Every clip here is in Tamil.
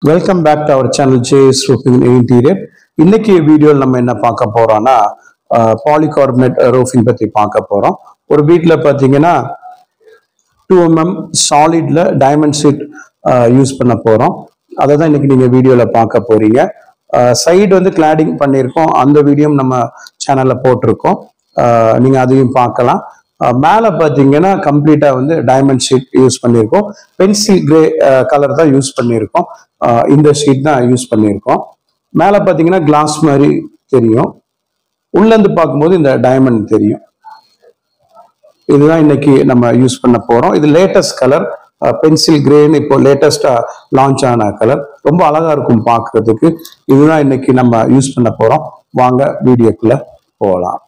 Welcome back to our channel JS roofing interior. இன்னைக்கு வீடியோவில் நம்ம என்ன பார்க்க போறோம்னா பாலிகார்பனேட் ரூஃபிங் பற்றி பார்க்க போறோம். ஒரு வீட்டில் பார்த்தீங்கன்னா 2 mm சாலிட்ல டைமண்ட் ஷீட் யூஸ் பண்ண போறோம். அதை தான் இன்னைக்கு நீங்க வீடியோவில் பார்க்க போறீங்க. சைடு வந்து கிளாடிங் பண்ணியிருக்கோம், அந்த வீடியோ நம்ம சேனல்ல போட்டிருக்கோம், நீங்க அதையும் பார்க்கலாம். மேலே பார்த்தீங்கன்னா கம்ப்ளீட்டா வந்து டைமண்ட் ஷீட் யூஸ் பண்ணியிருக்கோம். பென்சில் கிரே கலர் தான் யூஸ் பண்ணியிருக்கோம். இந்த ஷீட் தான் யூஸ் பண்ணியிருக்கோம். மேலே பார்த்தீங்கன்னா கிளாஸ் மாதிரி தெரியும், உள்ளேருந்து பார்க்கும்போது இந்த டைமண்ட் தெரியும். இதுதான் இன்னைக்கு நம்ம யூஸ் பண்ண போறோம். இது லேட்டஸ்ட் கலர் பென்சில் கிரேன்னு இப்போ லேட்டஸ்டா லான்ச் ஆன கலர். ரொம்ப அழகா இருக்கும் பார்க்கறதுக்கு. இதுதான் இன்னைக்கு நம்ம யூஸ் பண்ண போறோம். வாங்க வீடியோக்குள்ள போகலாம்.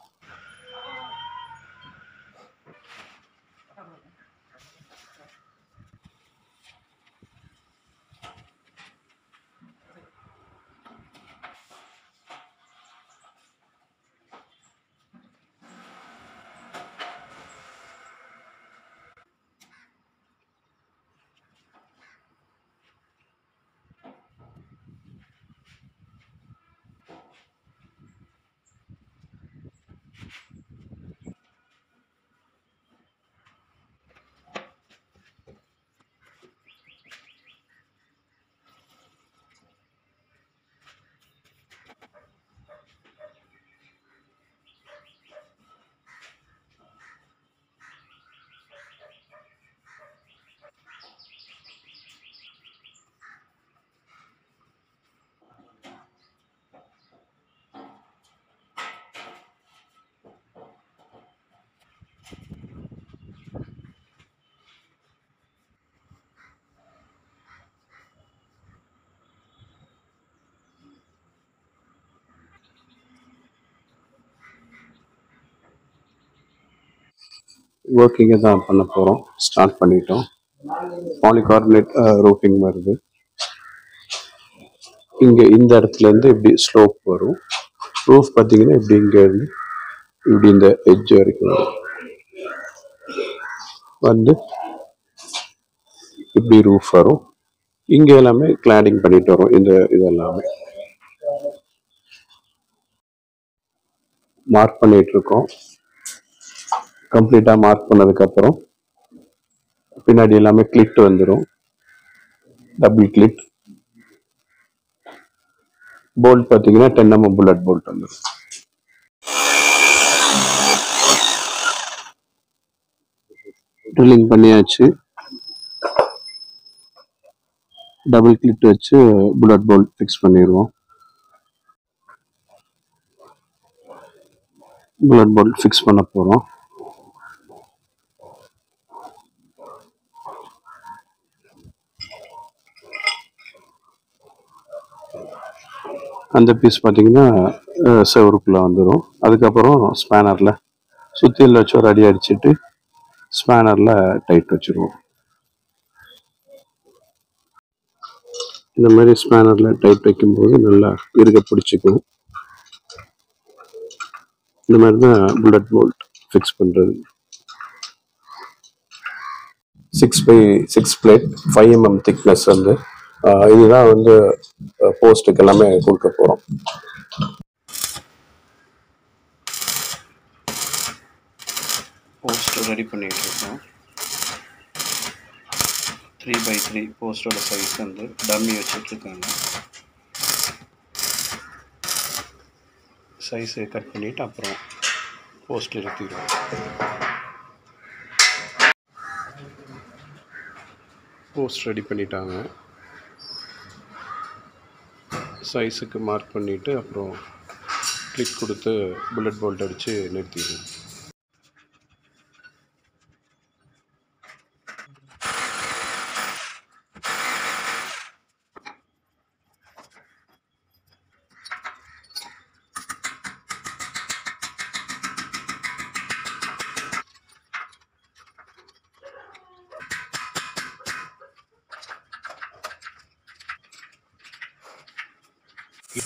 ஒர்க்கிங்கை தான் பண்ண போகிறோம். ஸ்டார்ட் பண்ணிட்டோம். பாலிகார்பனேட் ரூஃபிங் வருது. இங்கே இந்த இடத்துலேருந்து இப்படி ஸ்லோப் வரும். ரூஃப் பார்த்தீங்கன்னா இப்படி இங்கேருந்து இப்படி இந்த எட்ஜ் வரைக்கும் வரும். வந்து இப்படி ரூஃப் வரும். இங்கே எல்லாமே கிளாடிங் பண்ணிட்டு வரும். இந்த இதெல்லாமே மார்க் பண்ணிட்டு இருக்கோம். கம்ப்ளீட்டாக மார்க் பண்ணதுக்கப்புறம் பின்னாடி எல்லாமே கிளிட் வந்துடும். டபுள் கிளிட். போல்ட் பார்த்தீங்கன்னா 10 mm புல்லட் போல்ட் வந்துடும். ட்ரில்லிங் பண்ணியாச்சு. டபுள் கிளிட் வச்சு புல்லட் போல்ட் ஃபிக்ஸ் பண்ணிடுவோம். புல்லட் போல்ட் ஃபிக்ஸ் பண்ண போகிறோம். அந்த பீஸ் பார்த்தீங்கன்னா செவருக்குள்ளே வந்துடும். அதுக்கப்புறம் ஸ்பேனரில் சுத்தியில் வச்சு ஒரு அடி அடிச்சுட்டு ஸ்பேனரில் டைட் வச்சுருவோம். இந்த மாதிரி ஸ்பேனரில் டைட் வைக்கும்போது நல்லா இருக்க பிடிச்சிக்கும். இந்த மாதிரி தான் புல்லட் போல்ட் ஃபிக்ஸ் பண்ணுறது. 6x6 பிளேட் 5 mm திக்னஸ் வந்து இதுதான் வந்து போஸ்ட்டுக்கு எல்லாமே கொடுக்க போகிறோம். போஸ்ட் ரெடி பண்ணிட்டு இருக்கோம். 3x3 போஸ்டோட சைஸ் வந்து டம்மி வச்சுட்ருக்காங்க. சைஸை கட் பண்ணிவிட்டு அப்புறம் போஸ்ட் நிறுத்திடுவோம். போஸ்ட் ரெடி பண்ணிட்டாங்க. சைஸுக்கு மார்க் பண்ணிவிட்டு அப்புறம் கிளிக் கொடுத்து புல்லட் போல்ட் அடித்து நிறுத்திடுவோம்.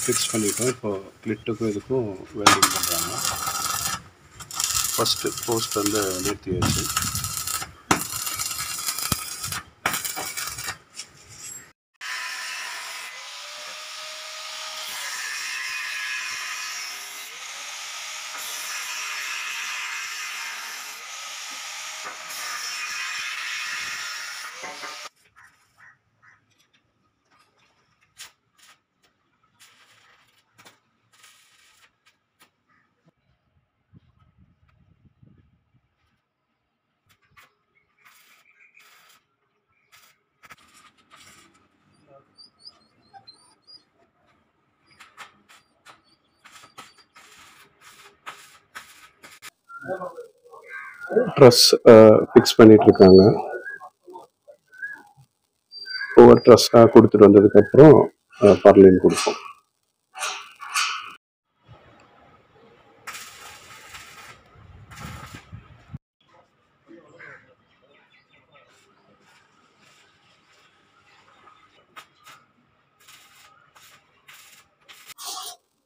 ஃபிக்ஸ் பண்ணிட்டோம். இப்போ கிளிட்டுக்கும் இதுக்கும் வெல்டிங் பண்ணுறாங்க. ஃபஸ்ட்டு போஸ்ட் வந்து நிறுத்தியாச்சு. ட்ரெஸ் ஃபிக்ஸ் பண்ணிட்டு இருக்காங்க. ஒவ்வொரு ட்ரெஸ்ஸாக கொடுத்துட்டு வந்ததுக்கப்புறம் பர்லின் கொடுப்போம்.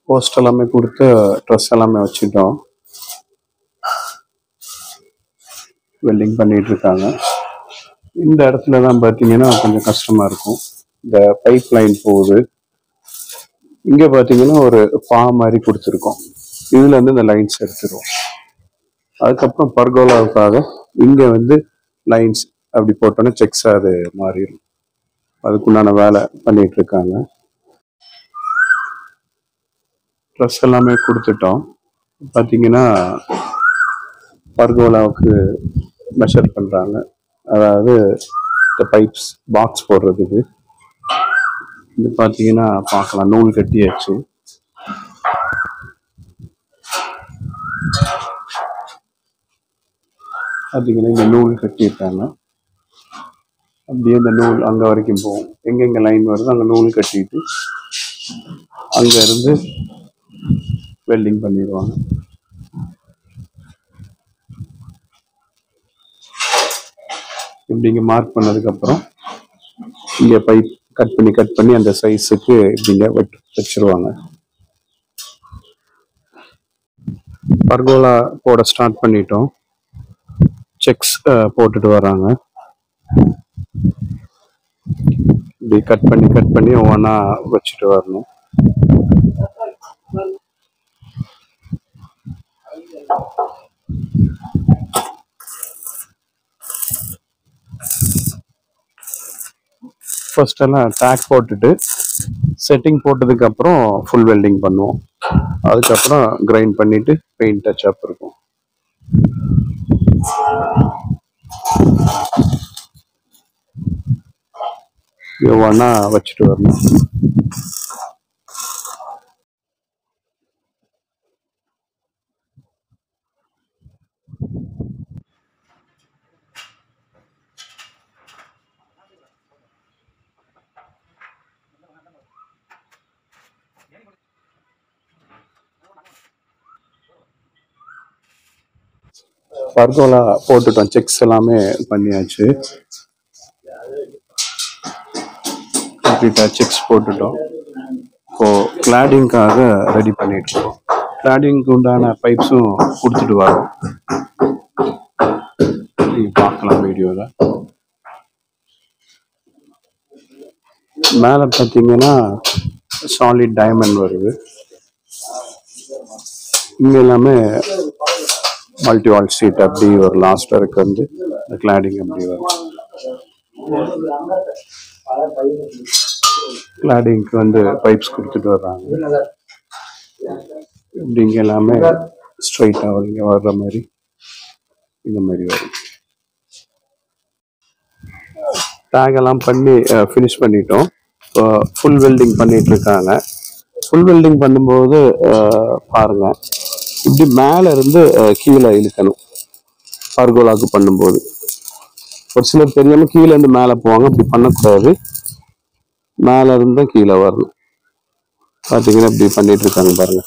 போஸ்ட் எல்லாமே கொடுத்து ட்ரெஸ் எல்லாமே வச்சுட்டோம். வெல்டிங் பண்ணிட்டு இருக்காங்க. இந்த இடத்துல தான் பார்த்தீங்கன்னா கொஞ்சம் கஷ்டமாக இருக்கும். இந்த பைப் லைன் போகுது. இங்கே பார்த்தீங்கன்னா ஒரு பா மாதிரி கொடுத்துருக்கோம். இதில் வந்து இந்த லைன்ஸ் எடுத்துருவோம். அதுக்கப்புறம் பர்கோலாவுக்காக இங்கே வந்து லைன்ஸ் அப்படி போட்டோன்னா செக்ஸாக அது மாறிடும். அதுக்குண்டான வேலை பண்ணிட்டு இருக்காங்க. ட்ரெஸ் எல்லாமே கொடுத்துட்டோம். பார்த்தீங்கன்னா பர்கோலாவுக்கு மெஷர் பண்ணுறாங்க. அதாவது இந்த பைப்ஸ் பாக்ஸ் போடுறதுக்கு. இது பார்த்தீங்கன்னா பார்க்கலாம், நூல் கட்டியாச்சு. பார்த்தீங்கன்னா இந்த நூல் கட்டியிருக்காங்க. அப்படியே இந்த நூல் அங்கே வரைக்கும் போகும். எங்கெங்கே லைன் வருதோ அங்கே நூல் கட்டிட்டு அங்கே இருந்து வெல்டிங் பண்ணிடுவாங்க. இப்படிங்க மார்க் பண்ணதுக்கப்புறம் இங்கே பைப் கட் பண்ணி அந்த சைஸுக்கு இப்படிங்க வச்சிருவாங்க. பர்கோலா போட ஸ்டார்ட் பண்ணிட்டோம். செக்ஸ் போட்டுட்டு வராங்க. இப்படி கட் பண்ணி ஒவ்வொன்றா வச்சுட்டு வரணும். ஃபர்ஸ்ட் எல்லாம் டேக் போட்டுட்டு செட்டிங் போட்டதுக்கு அப்புறம் ஃபுல் வெல்டிங் பண்ணுவோம். அதுக்கப்புறம் கிரைண்ட் பண்ணிட்டு பெயிண்ட் டச் அப் இருக்கும். ஒவ்வொன்றா வச்சுட்டு வரணும். பர்கோலா போட்டுட்டோம். செக்ஸ் எல்லாமே பண்ணியாச்சு. கம்ப்ளீட்டாக செக்ஸ் போட்டுட்டோம். இப்போ கிளாடிங்காக ரெடி பண்ணிட்டு இருக்கோம். கிளாடிங்க்கு உண்டான பைப்ஸும் கொடுத்துட்டு வரோம். நீங்கள் பார்க்கலாம் வீடியோவில். மேலே பார்த்தீங்கன்னா சாலிட் டைமண்ட் வருது. இங்கே எல்லாமே மல்டி வால் ஷீட் அப்படி ஒரு லாஸ்ட் வரைக்கும் வந்து இந்த கிளாடிங் அப்படி வரும். கிளாடிங்க்கு வந்து பைப்ஸ் கொடுத்துட்டு வர்றாங்க. இப்படி இங்கே எல்லாமே ஸ்ட்ரைட்டாக இங்கே வர்ற மாதிரி இந்த மாதிரி வரும். டேக் எல்லாம் பண்ணி ஃபினிஷ் பண்ணிட்டோம். ஃபுல் வெல்டிங் பண்ணிட்டு இருக்காங்க. ஃபுல் வெல்டிங் பண்ணும்போது பாருங்க, இப்படி மேலே இருந்து கீழே இழுக்கணும். பர்கோலாவுக்கு பண்ணும்போது ஒரு சிலர் தெரியாமல் கீழே இருந்து மேலே போவாங்க. அப்படி பண்ணக்கூடாது. மேலே இருந்து கீழே வரணும். பார்த்தீங்கன்னா இப்படி பண்ணிட்டு இருக்காங்க பாருங்க.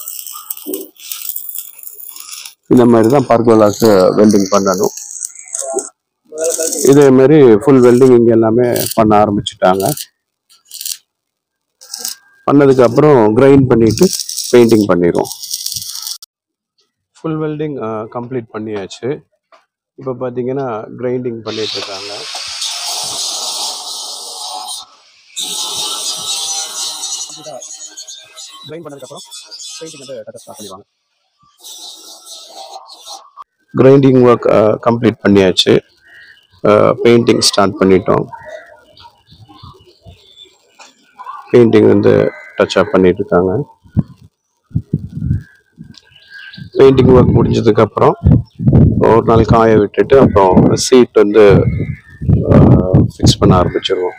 இந்த மாதிரி தான் பர்கோலாவுக்கு வெல்டிங் பண்ணணும். இதே மாதிரி ஃபுல் வெல்டிங் இங்கே எல்லாமே பண்ண ஆரம்பிச்சுட்டாங்க. பண்ணதுக்கு அப்புறம் கிரைண்ட் பண்ணிட்டு பெயிண்டிங் பண்ணிடுவோம். ஃபுல் வெல்டிங் கம்ப்ளீட் பண்ணியாச்சு. இப்போ பார்த்தீங்கன்னா கிரைண்டிங் பண்ணிட்டு இருக்காங்க. கிரைண்ட் பண்ணதுக்கப்புறம் பெயிண்டிங் வந்து ஸ்டார்ட் பண்ணிடுவாங்க. கிரைண்டிங் ஒர்க் கம்ப்ளீட் பண்ணியாச்சு. பெயிண்டிங் ஸ்டார்ட் பண்ணிட்டோம். பெயிண்டிங் வந்து டச் அப் பண்ணிட்டு இருக்காங்க. பெயிண்டிங் ஒர்க் முடிஞ்சதுக்கப்புறம் ஒரு நாள் காய விட்டுட்டு அப்புறம் சீட் வந்து ஃபிக்ஸ் பண்ண ஆரம்பிச்சிருவோம்.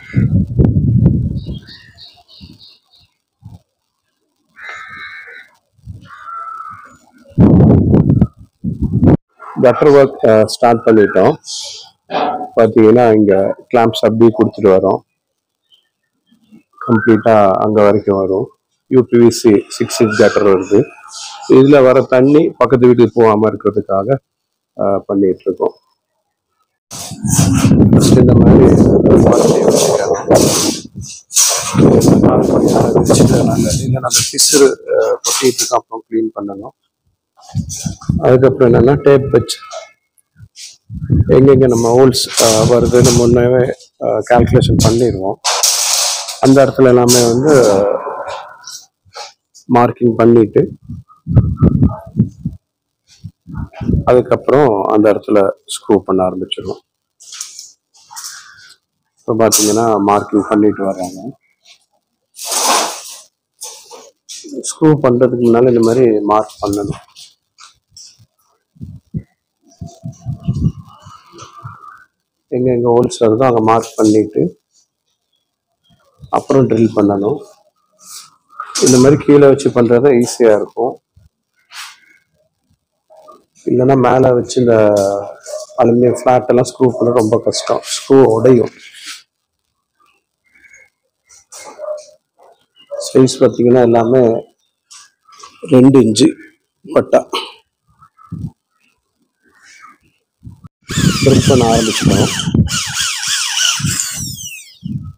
கட்டர் ஒர்க் ஸ்டார்ட் பண்ணிட்டோம். பார்த்தீங்கன்னா இங்கே கிளாம்ப்ஸ் அப்படியே கொடுத்துட்டு வரோம். கம்ப்ளீட்டாக அங்கே வரைக்கும் வரும். யூபிவிசி 6 inch கட்டர் வருது. இதில் வர தண்ணி பக்கத்து வீட்டுக்கு போகாமல் இருக்கிறதுக்காக பண்ணிட்டு இருக்கோம். இந்த மாதிரி நாங்கள் பிசுறு கொட்டிட்டு இருக்கோம். அப்புறம் க்ளீன் பண்ணணும். அதுக்கப்புறம் என்னன்னா டேப் வச்சு எங்கெங்க நம்ம ஹோல்ஸ் வருதுன்னு முன்னவே கால்குலேஷன் பண்ணிடுவோம். அந்த இடத்துல எல்லாமே வந்து மார்க்கிங் பண்ணிட்டு அதுக்கப்புறம் அந்த இடத்துல ஸ்க்ரூ பண்ண ஆரம்பிச்சிடுவோம். இப்போ பார்த்தீங்கன்னா மார்க்கிங் பண்ணிட்டு வர்றாங்க. ஸ்க்ரூ பண்ணுறதுக்கு முன்னால் இந்த மாதிரி மார்க் பண்ணணும். எங்கே ஹோல்ஸ் வருதோ அங்கே மார்க் பண்ணிட்டு அப்புறம் ட்ரில் பண்ணணும். இந்த மாதிரி கீழே வச்சு பண்ணுறது ஈஸியாக இருக்கும். இல்லைன்னா மேலே வச்சு இந்த அலுமினியம் ஃப்ளாட் எல்லாம் ஸ்க்ரூ பண்ண ரொம்ப கஷ்டம். ஸ்க்ரூ உடையும். சைஸ் பார்த்தீங்கன்னா எல்லாமே 2 inch பட்டா. ட்ரில் பண்ண ஆரம்பிச்சிட்டோம்.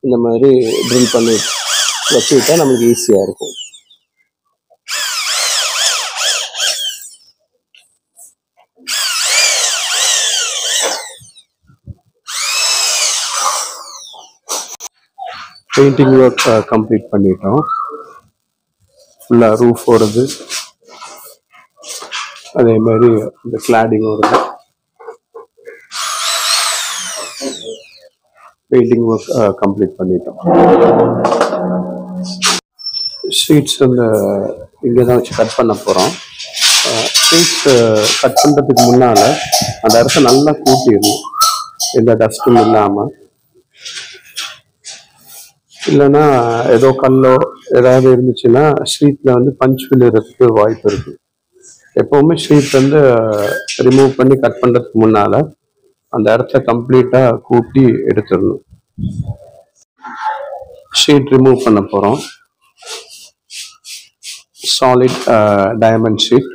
இந்த மாதிரி ட்ரில் பண்ணி வச்சுக்கிட்டா நமக்கு ஈஸியாக இருக்கும். பெயிண்டிங் ஒர்க் கம்ப்ளீட் பண்ணிட்டோம். ஃபுல்லாக ரூஃப் ஓடுது, அதே மாதிரி இந்த கிளாடிங் ஓடுது. பெயிண்டிங் ஒர்க் கம்ப்ளீட் பண்ணிட்டோம். ஷீட்ஸ் வந்து இங்கே தான் வச்சு கட் பண்ண போகிறோம். ஷீட்ஸ் கட் பண்ணுறதுக்கு முன்னால் அந்த இடத்த நல்லா கூட்டிடணும், எந்த டஸ்ட்டும் இல்லாமல். இல்லைன்னா ஏதோ கல்லோ ஏதாவது இருந்துச்சுன்னா ஷீட்டில் வந்து பஞ்ச் விழுறதுக்கு வாய்ப்பு இருக்குது. எப்போவுமே ஷீட் வந்து ரிமூவ் பண்ணி கட் பண்ணுறதுக்கு முன்னால் அந்த இடத்த கம்ப்ளீட்டாக கூட்டி எடுத்துடணும். ஷீட் ரிமூவ் பண்ண போகிறோம். Solid diamond sheet,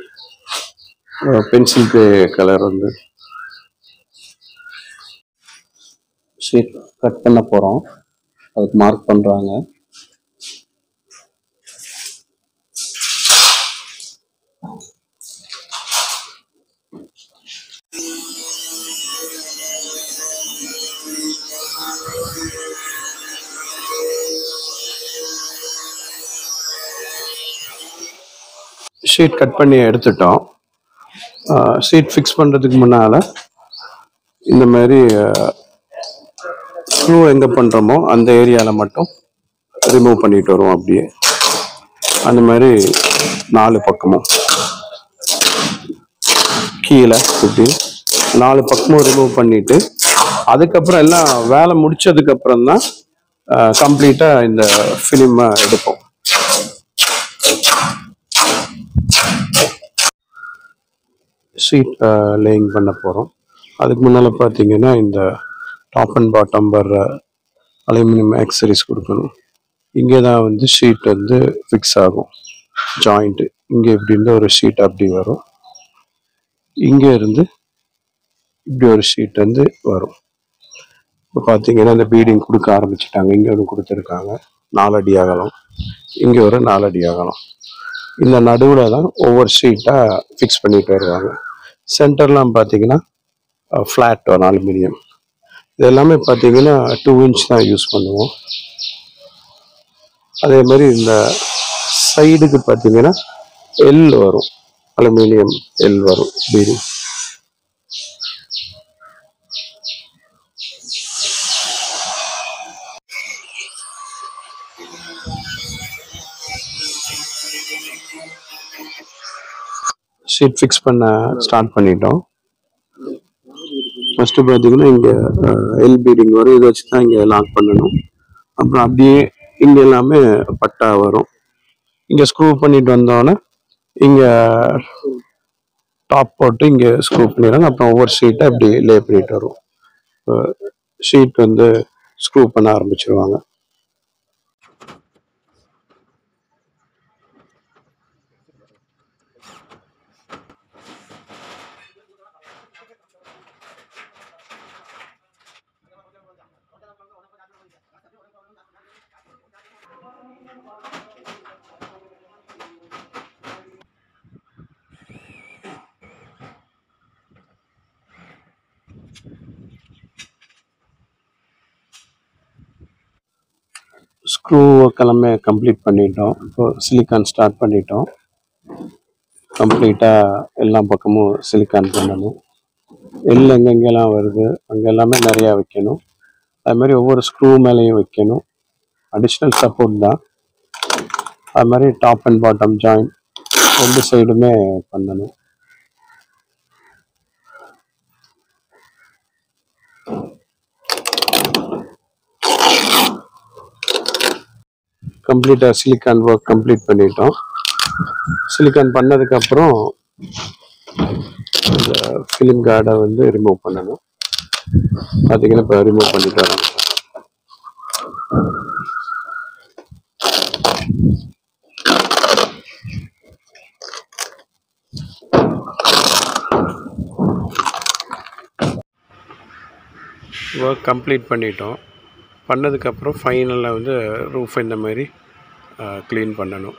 pencil grey colour வந்து ஷீட் கட் பண்ண போகிறோம். அதுக்கு மார்க் பண்ணுறாங்க. ஷீட் கட் பண்ணி எடுத்துட்டோம். ஷீட் ஃபிக்ஸ் பண்ணுறதுக்கு முன்னால் இந்த மாதிரி ஸ்க்ரூ எங்கே பண்ணுறோமோ அந்த ஏரியாவில் மட்டும் ரிமூவ் பண்ணிட்டு வருவோம். அப்படியே அந்த மாதிரி 4 பக்கமும் கீழே இப்படி 4 பக்கமும் ரிமூவ் பண்ணிட்டு அதுக்கப்புறம் எல்லாம் வேலை முடிச்சதுக்கப்புறம் தான் கம்ப்ளீட்டாக இந்த ஃபிலிமை எடுப்போம். ஷீட் லேயிங் பண்ண போகிறோம். அதுக்கு முன்னால் பார்த்தீங்கன்னா இந்த டாப் அண்ட் பாட்டம் வர்ற அலுமினியம் ஆக்சரிஸ் கொடுக்கணும். இங்கே தான் வந்து ஷீட் வந்து ஃபிக்ஸ் ஆகும். ஜாயிண்ட்டு இங்கே இப்படி இருந்து ஒரு ஷீட் அப்படி வரும். இங்கே இருந்து இப்படி ஒரு ஷீட் வந்து வரும். இப்போ பார்த்தீங்கன்னா இந்த பீடிங் கொடுக்க ஆரம்பிச்சிட்டாங்க. இங்கே ஒன்று கொடுத்துருக்காங்க 4 அடி அகலம், இங்கே ஒரு 4 அடி அகலம். இந்த நடுவில் தான் ஒவ்வொரு ஷீட்டாக ஃபிக்ஸ் பண்ணிட்டு வருவாங்க. சென்டர்லாம் பார்த்தீங்கன்னா ஃப்ளாட் வரும் அலுமினியம். இது எல்லாமே பார்த்தீங்கன்னா 2 inch தான் யூஸ் பண்ணுவோம். அதே மாதிரி இந்த சைடுக்கு பார்த்தீங்கன்னா எல் வரும், அலுமினியம் எல் வரும் பீடிங். ஷீட் ஃபிக்ஸ் பண்ண ஸ்டார்ட் பண்ணிட்டோம். ஃபஸ்ட்டு பார்த்தீங்கன்னா இங்கே எல் பீடிங் வரும். இதை வச்சு தான் இங்கே லாக் பண்ணணும். அப்புறம் அப்படியே இங்கே எல்லாமே பட்டா வரும். இங்கே ஸ்க்ரூ பண்ணிட்டு வந்தோன்னே இங்கே டாப் போட்டு இங்கே ஸ்க்ரூ பண்ணிடுறாங்க. அப்புறம் ஒவ்வொரு ஷீட்டை இப்படி லே பண்ணிட்டு வரும். ஷீட் வந்து ஸ்க்ரூ பண்ண ஆரம்பிச்சிருவாங்க. ஸ்க்ரூ ஒர்க் எல்லாமே கம்ப்ளீட் பண்ணிட்டோம். இப்போ சிலிக்கான் ஸ்டார்ட் பண்ணிட்டோம். கம்ப்ளீட்டாக எல்லா பக்கமும் சிலிக்கான் பண்ணணும். எள் எங்கெங்கெல்லாம் வருது அங்கே எல்லாமே நிறையா வைக்கணும். அது மாதிரி ஒவ்வொரு ஸ்க்ரூ மேலேயும் வைக்கணும். அடிஷ்னல் சப்போர்ட் தான். அது மாதிரி டாப் அண்ட் பாட்டம் ஜாயின் 2 சைடுமே பண்ணணும். கம்ப்ளீட்டாக சிலிக்கான் ஒர்க் கம்ப்ளீட் பண்ணிட்டோம். சிலிக்கான் பண்ணதுக்கப்புறம் இந்த ஃபிலிம் கார்டை வந்து ரிமூவ் பண்ணணும். பார்த்தீங்கன்னா இப்போ ரிமூவ் பண்ணிட்டு வரோம். ஒர்க் கம்ப்ளீட் பண்ணிட்டோம். பண்ணதுக்கப்புறம் ஃபைனலில் வந்து ரூஃப் இந்த மாதிரி க்ளீன் பண்ணணும்.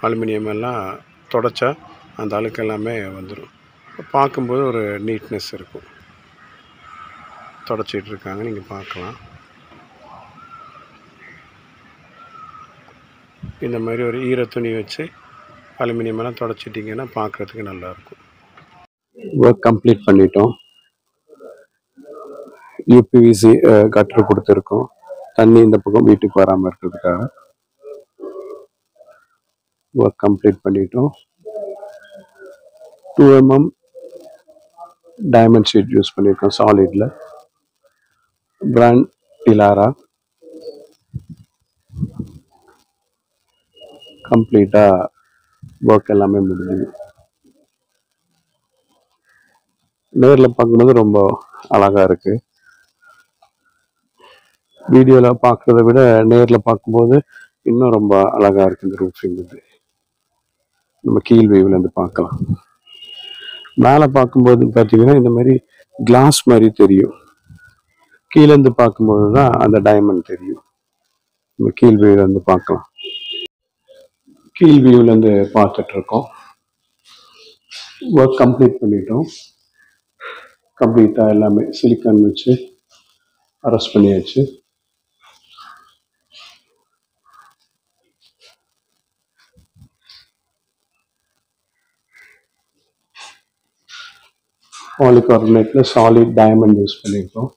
அலுமினியம் எல்லாம் தொடச்சா அந்த அழுக்கு எல்லாமே வந்துடும். பார்க்கும்போது ஒரு நீட்னஸ் இருக்கும். தொடச்சிட்டு இருக்காங்க, நீங்கள் பார்க்கலாம். இந்த மாதிரி ஒரு ஈர துணி வச்சு அலுமினியம் எல்லாம் தொடச்சிட்டிங்கன்னா பார்க்குறதுக்கு நல்லாயிருக்கும். ஒர்க் கம்ப்ளீட் பண்ணிட்டோம். யூபிவிசி கட்டர் கொடுத்துருக்கோம். தண்ணி இந்த பக்கம் வீட்டுக்கு வராமல் இருக்கிறதுக்காக. ஒர்க் கம்ப்ளீட் பண்ணிட்டோம். 2 mm டைமண்ட் ஷீட் யூஸ் பண்ணியிருக்கோம் சாலிடில். பிராண்ட் இலாரா. கம்ப்ளீட்டாக ஒர்க் எல்லாமே முடிஞ்சுது. நேரில் பார்க்கும்போது ரொம்ப அழகாக இருக்குது. வீடியோவில் பார்க்குறத விட நேரில் பார்க்கும்போது இன்னும் ரொம்ப அழகாக இருக்குது இந்த ரூஃபிங். இது நம்ம கீழ் வியூவிலேருந்து பார்க்கலாம். மேலே பார்க்கும்போது பார்த்தீங்கன்னா இந்த மாதிரி கிளாஸ் மாதிரி தெரியும். கீழேருந்து பார்க்கும்போது தான் அந்த டைமண்ட் தெரியும். நம்ம கீழ் வியூவிலேருந்து பார்க்கலாம். கீழ் வியூவிலேருந்து பார்த்துட்ருக்கோம். ஒர்க் கம்ப்ளீட் பண்ணிட்டோம். கம்ப்ளீட்டாக எல்லாமே சிலிக்கான் வச்சு அரெஸ்ட் பண்ணியாச்சு. பாலிகார்பனேட்டில் சாலிட் டைமண்ட் யூஸ் பண்ணியிருக்கோம்.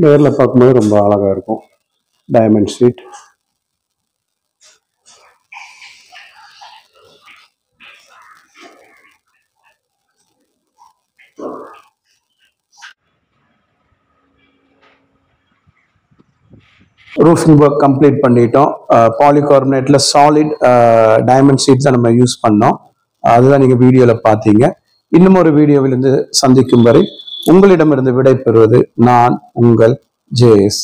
நேரில் பார்க்கும்போது ரொம்ப அழகாக இருக்கும் diamond sheet. Roofing work complete பண்ணிட்டோம். பாலிகார்பனேட்டில் சாலிட் டைமண்ட் ஷீட் தான் நம்ம யூஸ் பண்ணோம். அதுதான் நீங்கள் வீடியோவில் பார்த்தீங்க. இன்னும் ஒரு வீடியோவிலிருந்து சந்திக்கும் வரை உங்களிடமிருந்து விடை பெறுவது நான் உங்கள் ஜேஎஸ்.